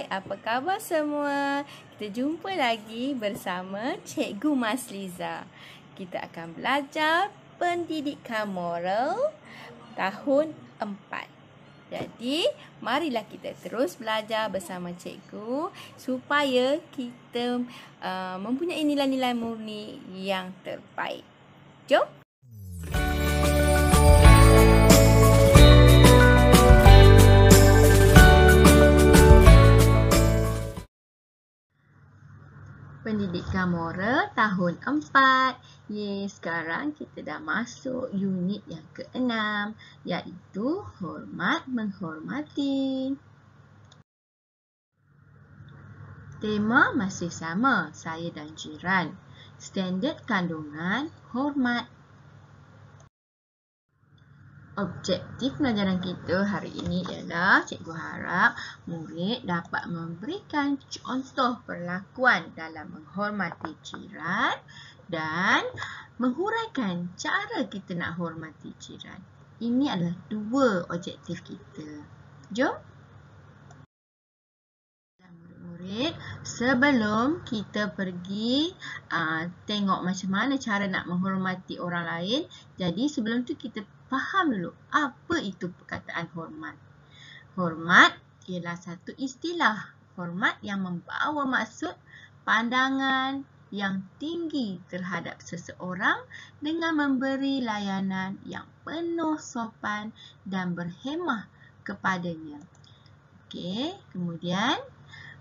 Hai, apa khabar semua? Kita jumpa lagi bersama Cikgu Masliza. Kita akan belajar pendidikan moral tahun 4. Jadi, marilah kita terus belajar bersama cikgu supaya kita mempunyai nilai-nilai murni yang terbaik. Jom! Pendidikan moral tahun 4. Sekarang kita dah masuk unit yang ke-6, iaitu hormat menghormati. Tema masih sama, saya dan jiran. Standard kandungan, hormat. Objektif pelajaran kita hari ini ialah cikgu harap murid dapat memberikan contoh perlakuan dalam menghormati jiran dan menghuraikan cara kita nak hormati jiran. Ini adalah dua objektif kita. Jom. Murid-murid, sebelum kita pergi tengok macam mana cara nak menghormati orang lain, jadi sebelum tu kita faham dulu apa itu perkataan hormat. Hormat ialah satu istilah. Hormat yang membawa maksud pandangan yang tinggi terhadap seseorang dengan memberi layanan yang penuh sopan dan berhemah kepadanya. Okey, kemudian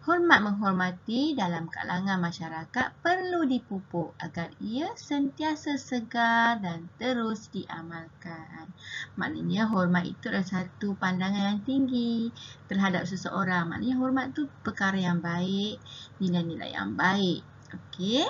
hormat menghormati dalam kalangan masyarakat perlu dipupuk agar ia sentiasa segar dan terus diamalkan. Maknanya hormat itu adalah satu pandangan yang tinggi terhadap seseorang. Maknanya hormat itu perkara yang baik, nilai-nilai yang baik. Okey.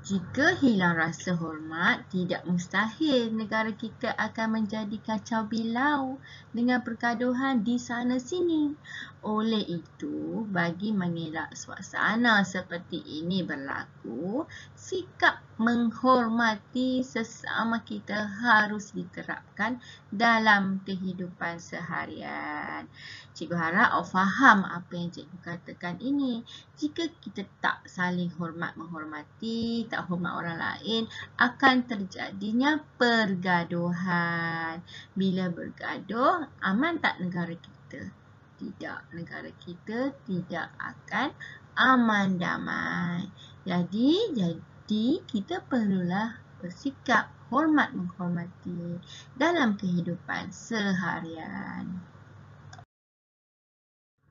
Jika hilang rasa hormat, tidak mustahil negara kita akan menjadi kacau bilau dengan pergaduhan di sana sini. Oleh itu, bagi mengelak suasana seperti ini berlaku, sikap menghormati sesama kita harus diterapkan dalam kehidupan seharian. Cikgu harap awak faham apa yang cikgu katakan ini. Jika kita tak saling hormat menghormati, tak hormat orang lain, akan terjadinya pergaduhan. Bila bergaduh, aman tak negara kita? Tidak, negara kita tidak akan aman damai. Jadi kita perlulah bersikap hormat menghormati dalam kehidupan seharian.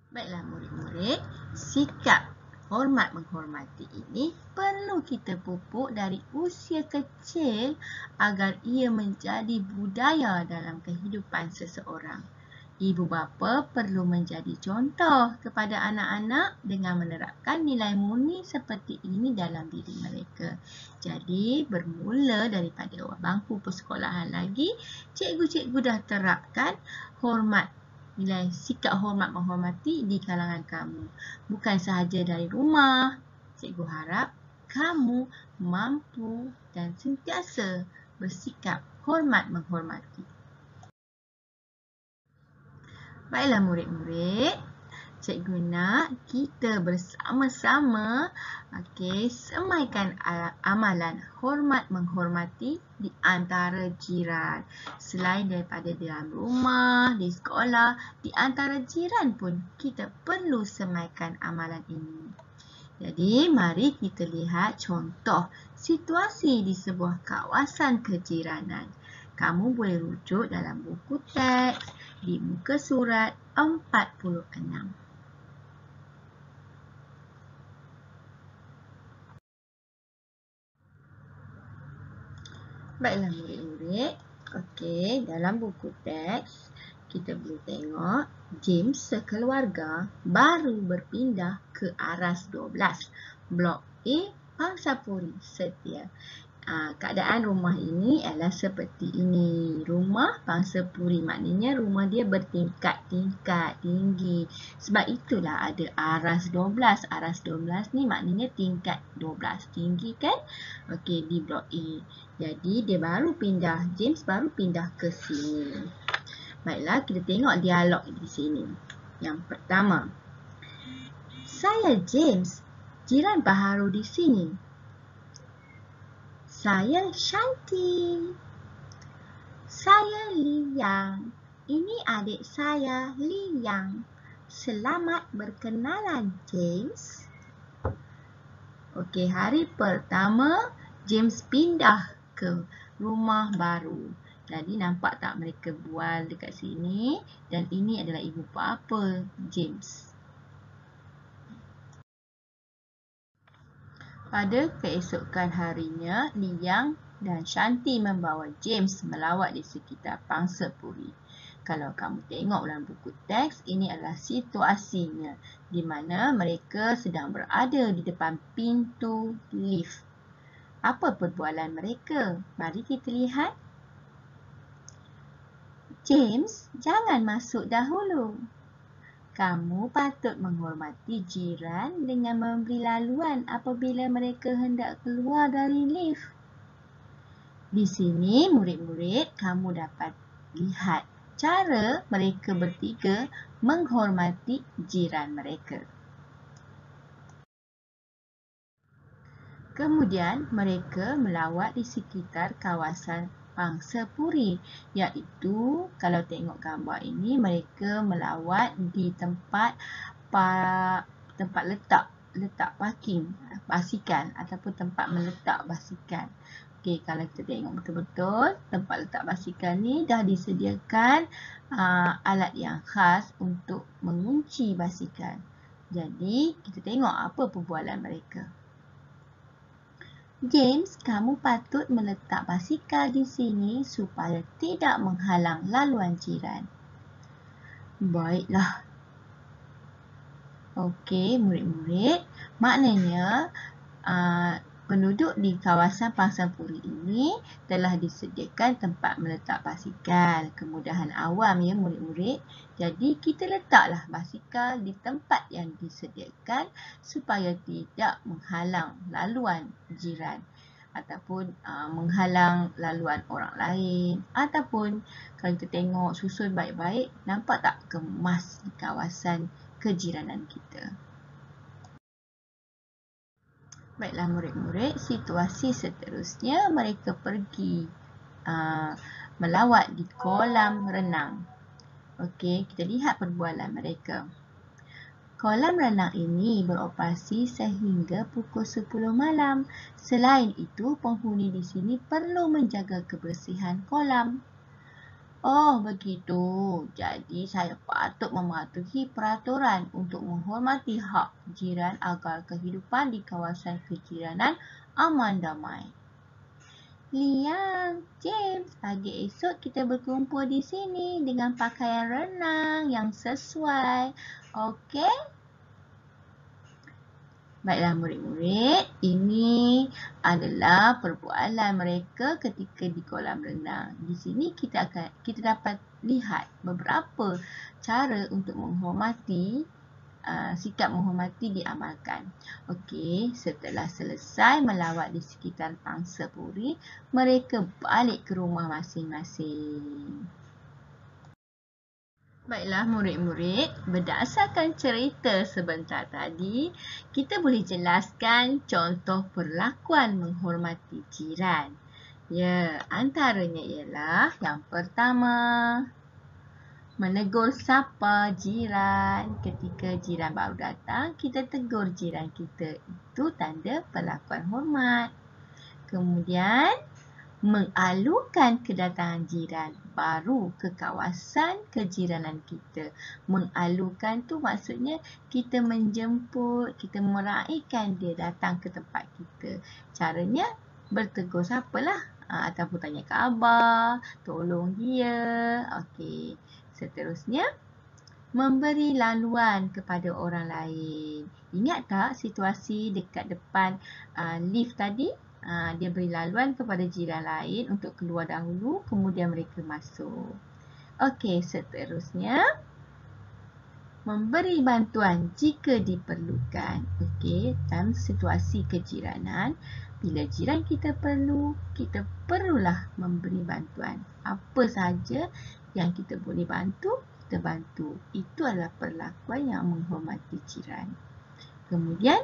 Baiklah murid-murid, sikap hormat menghormati ini perlu kita pupuk dari usia kecil agar ia menjadi budaya dalam kehidupan seseorang. Ibu bapa perlu menjadi contoh kepada anak-anak dengan menerapkan nilai murni seperti ini dalam diri mereka. Jadi bermula daripada bangku persekolahan lagi, cikgu-cikgu dah terapkan hormat. Nilai sikap hormat menghormati di kalangan kamu. Bukan sahaja dari rumah. Cikgu harap kamu mampu dan sentiasa bersikap hormat menghormati. Baiklah murid-murid, cikgu nak kita bersama-sama semaikan amalan hormat menghormati di antara jiran. Selain daripada dalam rumah, di sekolah, di antara jiran pun kita perlu semaikan amalan ini. Jadi mari kita lihat contoh situasi di sebuah kawasan kejiranan. Kamu boleh rujuk dalam buku teks di muka surat 46. Baiklah murid-murid. Okey, dalam buku teks kita boleh tengok James sekeluarga baru berpindah ke Aras 12, Blok A, Pangsapuri, Setia. Keadaan rumah ini adalah seperti ini. Rumah Pangsapuri, maknanya rumah dia bertingkat-tingkat tinggi. Sebab itulah ada Aras 12. Aras 12 ni maknanya tingkat 12 tinggi kan? Okey, di Blok A. Jadi dia baru pindah, James baru pindah ke sini. Baiklah, kita tengok dialog di sini. Yang pertama, saya James, jiran baharu di sini. Saya Shanti. Saya Liang. Ini adik saya Liang. Selamat berkenalan, James. Okey, hari pertama James pindah ke rumah baru. Jadi nampak tak mereka bual dekat sini, dan ini adalah ibu bapa James. Pada keesokan harinya, Liang dan Shanti membawa James melawat di sekitar Pangsapuri. Kalau kamu tengok dalam buku teks, ini adalah situasinya di mana mereka sedang berada di depan pintu lift. Apa perbualan mereka? Mari kita lihat. James, jangan masuk dahulu. Kamu patut menghormati jiran dengan memberi laluan apabila mereka hendak keluar dari lift. Di sini, murid-murid, kamu dapat lihat cara mereka bertiga menghormati jiran mereka. Kemudian, mereka melawat di sekitar kawasan Pangsapuri, iaitu kalau tengok gambar ini, mereka melawat di tempat letak parking basikal ataupun tempat meletak basikal. Okey, kalau kita tengok betul-betul, tempat letak basikal ni dah disediakan alat yang khas untuk mengunci basikal. Jadi, kita tengok apa perbualan mereka. James, kamu patut meletak basikal di sini supaya tidak menghalang laluan jiran. Baiklah. Okey, murid-murid, maknanya penduduk di kawasan Pangsapuri ini telah disediakan tempat meletak basikal. Kemudahan awam ya murid-murid. Jadi kita letaklah basikal di tempat yang disediakan supaya tidak menghalang laluan jiran ataupun menghalang laluan orang lain, ataupun kalau kita tengok susun baik-baik, nampak tak kemas di kawasan kejiranan kita. Baiklah murid-murid, situasi seterusnya mereka pergi melawat di kolam renang. Okey, kita lihat perbualan mereka. Kolam renang ini beroperasi sehingga pukul 10 malam. Selain itu, penghuni di sini perlu menjaga kebersihan kolam. Oh, begitu. Jadi, saya patut mematuhi peraturan untuk menghormati hak jiran agar kehidupan di kawasan kejiranan aman damai. Liang, James, pagi esok kita berkumpul di sini dengan pakaian renang yang sesuai. Okey? Baiklah murid-murid, ini adalah perbualan mereka ketika di kolam renang. Di sini kita dapat lihat beberapa cara untuk menghormati, sikap menghormati diamalkan. Okey, setelah selesai melawat di sekitar Pangsapuri, mereka balik ke rumah masing-masing. Baiklah murid-murid, berdasarkan cerita sebentar tadi, kita boleh jelaskan contoh perlakuan menghormati jiran. Ya, antaranya ialah yang pertama, menegur sapa jiran. Ketika jiran baru datang, kita tegur jiran kita. Itu tanda perlakuan hormat. Kemudian, mengalukan kedatangan jiran baru ke kawasan kejiranan kita. Mengalukan tu maksudnya kita menjemput, kita meraihkan dia datang ke tempat kita. Caranya bertegur sapalah, ataupun tanya khabar, tolong dia. Okey. Seterusnya, memberi laluan kepada orang lain. Ingat tak situasi dekat depan lift tadi? Dia beri laluan kepada jiran lain untuk keluar dahulu, kemudian mereka masuk. Okey, seterusnya, memberi bantuan jika diperlukan. Okey, dalam situasi kejiranan, bila jiran kita perlulah memberi bantuan. Apa sahaja yang kita boleh bantu, kita bantu. Itu adalah perlakuan yang menghormati jiran. Kemudian,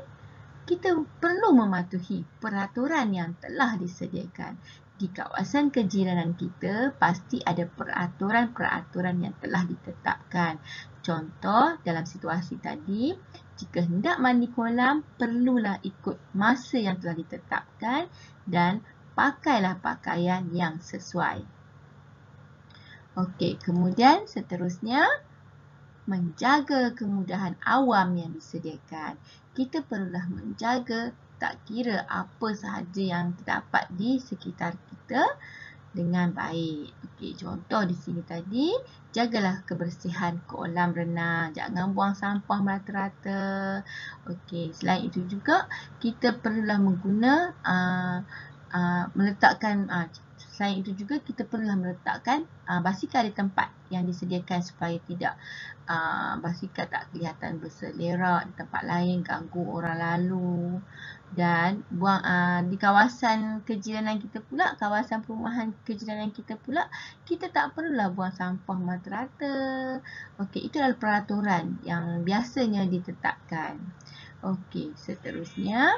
kita perlu mematuhi peraturan yang telah disediakan. Di kawasan kejiranan kita, pasti ada peraturan-peraturan yang telah ditetapkan. Contoh, dalam situasi tadi, jika hendak mandi kolam, perlulah ikut masa yang telah ditetapkan dan pakailah pakaian yang sesuai. Okey, kemudian seterusnya, menjaga kemudahan awam yang disediakan. Kita perlulah menjaga tak kira apa sahaja yang terdapat di sekitar kita dengan baik. Okey, contoh di sini tadi, jagalah kebersihan kolam renang. Jangan buang sampah merata-rata. Okey, selain itu juga, kita perlulah selain itu juga kita perlulah meletakkan basikal di tempat yang disediakan supaya tidak basikal tak kelihatan berselerak di tempat lain, ganggu orang lalu. Dan di kawasan kejiranan kita pula, kawasan perumahan kejiranan kita pula, kita tak perlulah buang sampah merata-rata. Okey, itu adalah peraturan yang biasanya ditetapkan. Okey, seterusnya,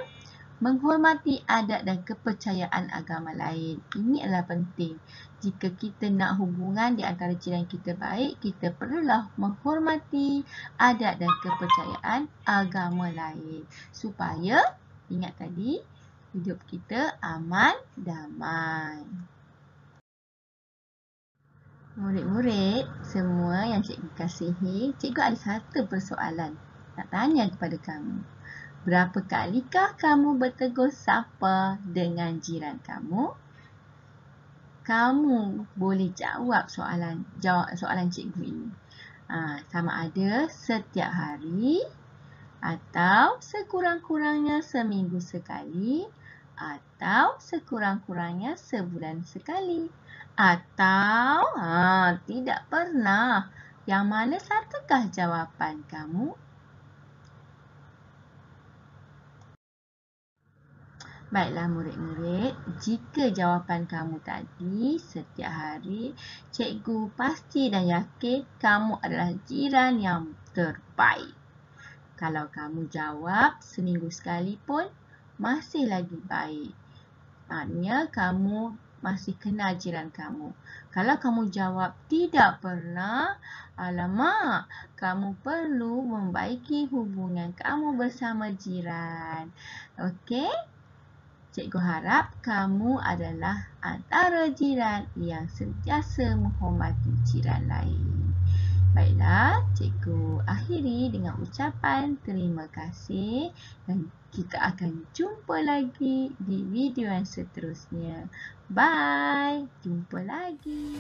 menghormati adat dan kepercayaan agama lain. Ini adalah penting. Jika kita nak hubungan di antara jiran kita baik, kita perlulah menghormati adat dan kepercayaan agama lain. Supaya, ingat tadi, hidup kita aman, damai. Murid-murid semua yang cikgu kasihi, cikgu ada satu persoalan nak tanya kepada kamu. Berapa kalikah kamu bertegur sapa dengan jiran kamu? Kamu boleh jawab soalan cikgu ini. Sama ada setiap hari atau sekurang-kurangnya seminggu sekali atau sekurang-kurangnya sebulan sekali atau tidak pernah. Yang mana satukah jawapan kamu? Baiklah murid-murid, jika jawapan kamu tadi setiap hari, cikgu pasti dan yakin kamu adalah jiran yang terbaik. Kalau kamu jawab seminggu sekali pun, masih lagi baik. Maknanya kamu masih kenal jiran kamu. Kalau kamu jawab tidak pernah, alamak, kamu perlu membaiki hubungan kamu bersama jiran. Okey? Cikgu harap kamu adalah antara jiran yang sentiasa menghormati jiran lain. Baiklah, cikgu akhiri dengan ucapan terima kasih dan kita akan jumpa lagi di video yang seterusnya. Bye! Jumpa lagi!